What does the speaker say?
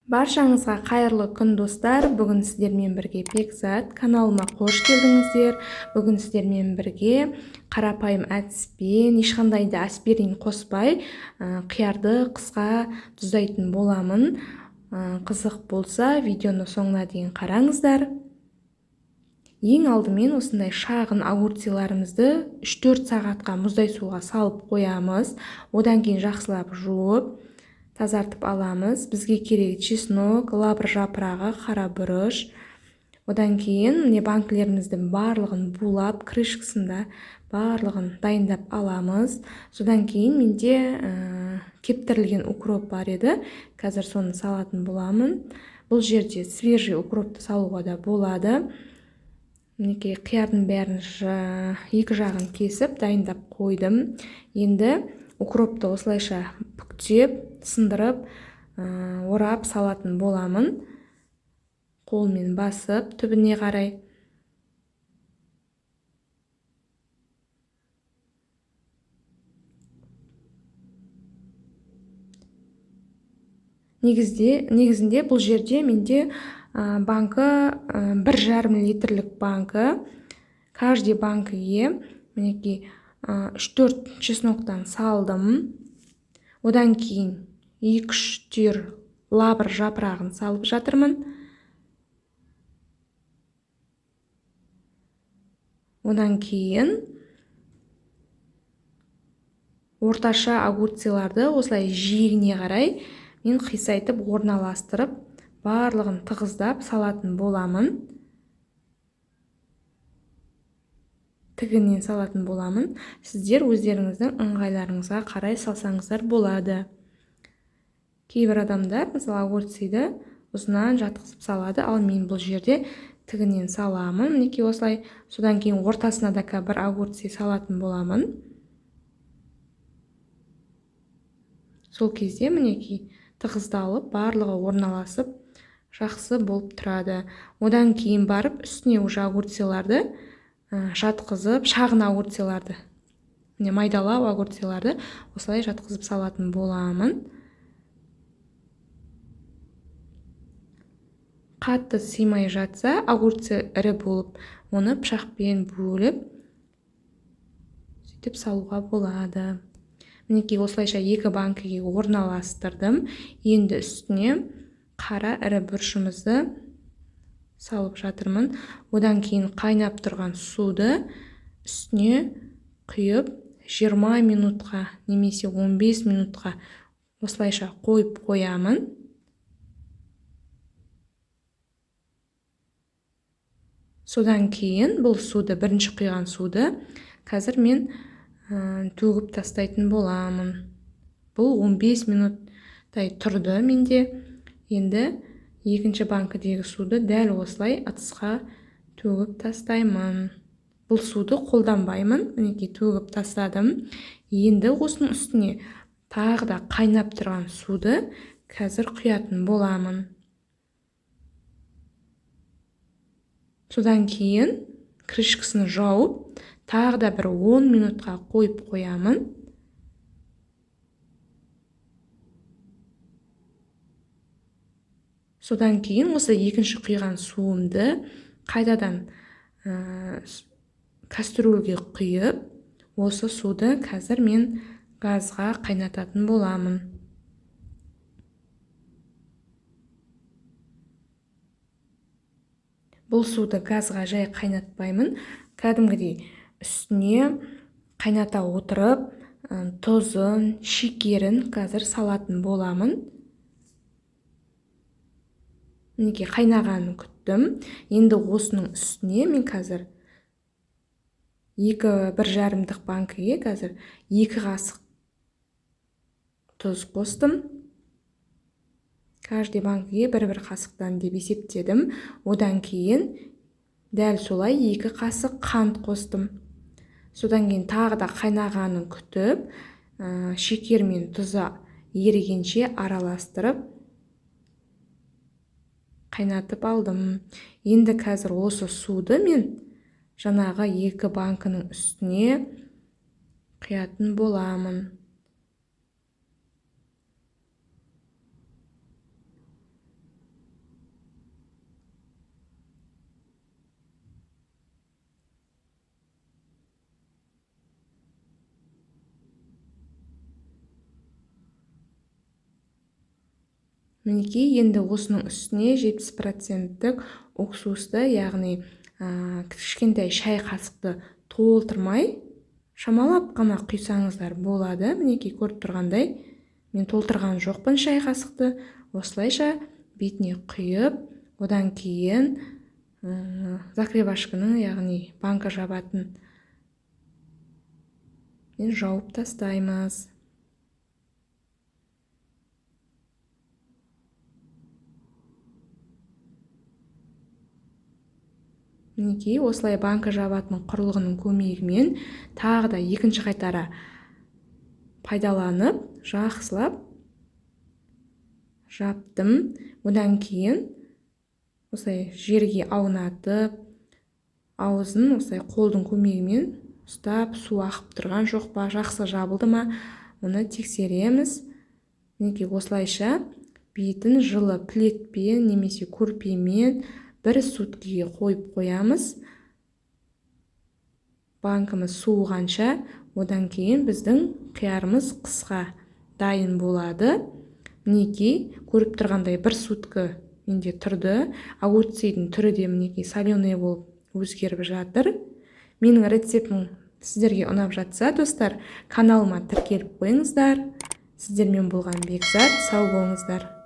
Баршаңызға қайырлы күн достар. Бүгін сіздермен бірге Бекзат каналыма қош келдіңіздер. Бүгін сіздермен бірге қарапайым әдіспен ешқандай да аспирин қоспай қиярды қысқа тұздайтын боламын. Қызық болса видеоны соңына дейін қараңыздар. Ең алдымен осындай шағын огурциларымызды 3-4 сағатқа мұздай суға салып қоямыз. Одан кейін жақсылап жуып тазартып аламыз. Бізге керек чеснок, лавр жапырағы, қара бұрыш. Одан кейін банкілеріміздің барлығын булап, крышкасында барлығын дайындап аламыз. Содан кейін менде кептірілген укроп бар еді. Қазір соны салатын боламын. Бұл жерде свежий укропты салуға да болады. Қиярдың бәрін екі жағын кесіп дайындап қойдым. Енді укропты осылайша бүктеп, сындырып, орап салатын боламын. Қолмен басып түбіне қарай. Негізінде бұл жерде менде банкі 1,5 литрлік банкі. Каждый банкіге 3-4 чесноктан салдым. Одан кейін 2-3 түйір лавр жапырағын салып жатырмын. Одан кейін орташа огурциларды осылай жиегіне қарай мен қисайтып орналастырып, барлығын тығыздап салатын боламын. Тігінен салатын боламын. Сіздер өздеріңіздің ыңғайларыңызға қарай салсаңыздар болады. Кейбір адамдар мысалы огурциді ұзынан жатқызып салады, ал мен бұл жерде тігінен саламын. Осылай. Содан кейін ортасына да бір огурци салатын боламын. Сол кезде тығыздалып, барлығы орналасып, жақсы болып тұрады. Одан кейін барып үстіне уже огурциларды жатқызып, шағын огурциларды, майдалау огурциларды осылай жатқызып салатын боламын. Қатты сыймай жатса, огурцы ірі болып, оны пышақпен бөліп, сөйтіп салуға болады. Осылайша 2 банкіге орналастырдым. Енді үстіне қара ірі бұрышымызды салып жатырмын. Одан кейін қайнап тұрған суды үстіне құйып 20 минутқа немесе 15 минутқа осылайша қойып қоямын. Содан кейін бұл суды, бірінші құйған суды қазір мен төгіп тастайтын боламын. Бұл 15 минуттай тұрды менде. Енді екінші банкідегі суды дәл осылай ыдысқа төгіп тастаймын. Бұл суды қолданбаймын. Төгіп тастадым. Енді осының үстіне тағы да қайнап тұрған суды қазір құятын боламын. Содан кейін крышкасын жауып, тағы да бір 10 минутқа қойып қоямын. Содан кейін осы екінші құйған суымды қайтадан кастрюльге құйып, осы суды қазір мен газға қайнататын боламын. Бұл суды газға жай қайнатпаймын. Кәдімгідей үстіне қайната отырып, тұзын, шекерін қазір салатын боламын. Қайнағанын күттім. Енді осының үстіне мен қазір 1,5 банкіге қазір 2 қасық тұз қостым. Каждый банкіге 1-1 қасықтан деп есептедім. Одан кейін дәл солай 2 қасық қант қостым. Содан кейін тағы да қайнағанын күтіп, шекер мен тұзы ерігенше араластырып қайнатып алдым. Енді қазір осы суды мен жаңағы 2 банкінің үстіне құятын боламын. мінекей енді осының үстіне 70% уксусты, яғни кішкентай шай қасықты толтырмай шамалап қана құйсаңыздар болады. Мінекей көріп тұрғандай мен толтырған жоқпын шай қасықты. Осылайша бетіне құйып, одан кейін закревашканы, яғни банка жабатын мен жауып тастаймыз. Мінекей осылай банка жабатын құрылғының көмегімен тағы да екінші қайтара пайдаланып, жақсылап жаптым. Одан кейін осылай жерге аунатып, аузын осылай қолдың көмегімен ұстап, су ақып тұрған жоқ па, жақсы жабылды ма, оны тексереміз. Мінекей осылайша бетін жылы пледпен немесе көрпемен 1 суткіге қойып қоямыз. Банкымыз суығанша, одан кейін біздің қиярымыз қысқа дайын болады. Мінекей көріп тұрғандай 1 суткі менде тұрды. Огурцидың түрі де мінекей соленый болып өзгеріп жатыр. Менің рецептім сіздерге ұнап жатса, достар, каналыма тіркеліп қойыңыздар. Сіздермен болған Бекзат, сау болыңыздар.